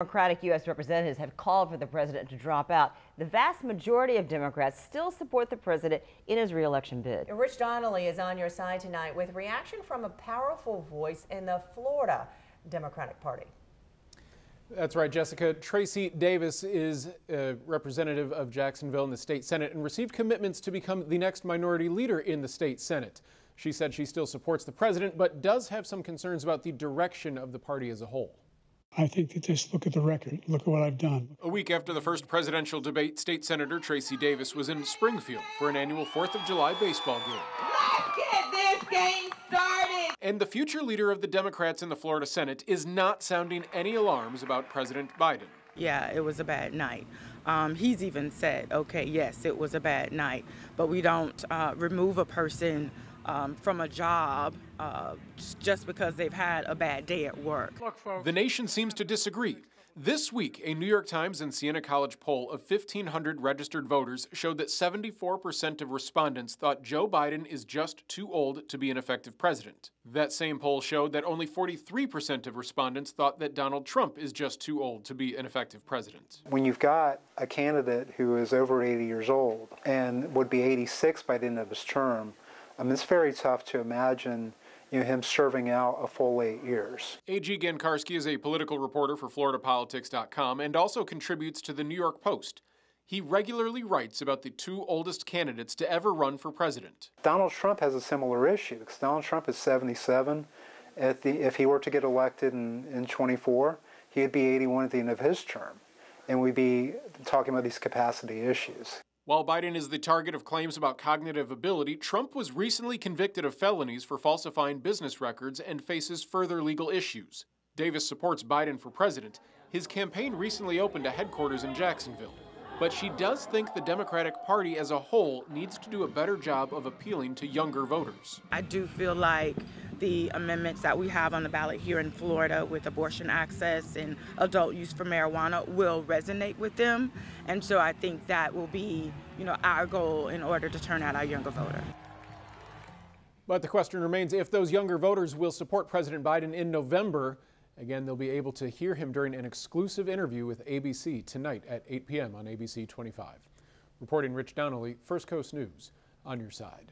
Democratic U.S. representatives have called for the president to drop out. The vast majority of Democrats still support the president in his re-election bid. Rich Donnelly is on your side tonight with reaction from a powerful voice in the Florida Democratic Party. That's right, Jessica. Tracie Davis is a representative of Jacksonville in the state Senate and received commitments to become the next minority leader in the state Senate. She said she still supports the president, but does have some concerns about the direction of the party as a whole. I think that just look at the record. Look at what I've done. A week after the first presidential debate, State Senator Tracie Davis was in Springfield for an annual 4th of July baseball game. Let's get this game started! And the future leader of the Democrats in the Florida Senate is not sounding any alarms about President Biden. Yeah, it was a bad night. He's even said, okay, yes, it was a bad night, but we don't remove a person from a job just because they've had a bad day at work. The nation seems to disagree. This week, a New York Times and Siena College poll of 1,500 registered voters showed that 74% of respondents thought Joe Biden is just too old to be an effective president. That same poll showed that only 43% of respondents thought that Donald Trump is just too old to be an effective president. When you've got a candidate who is over 80 years old and would be 86 by the end of his term, it's very tough to imagine him serving out a full 8 years. A.G. Gankarski is a political reporter for FloridaPolitics.com and also contributes to the New York Post. He regularly writes about the two oldest candidates to ever run for president. Donald Trump has a similar issue because Donald Trump is 77. If he were to get elected in 24, he'd be 81 at the end of his term, and we'd be talking about these capacity issues. While Biden is the target of claims about cognitive ability, Trump was recently convicted of felonies for falsifying business records and faces further legal issues. Davis supports Biden for president. His campaign recently opened a headquarters in Jacksonville. But she does think the Democratic Party as a whole needs to do a better job of appealing to younger voters. I do feel like the amendments that we have on the ballot here in Florida with abortion access and adult use for marijuana will resonate with them. And so I think that will be, our goal in order to turn out our younger voter. But the question remains if those younger voters will support President Biden in November. Again, they'll be able to hear him during an exclusive interview with ABC tonight at 8 p.m. on ABC 25. Reporting Rich Donnelly, First Coast News, on your side.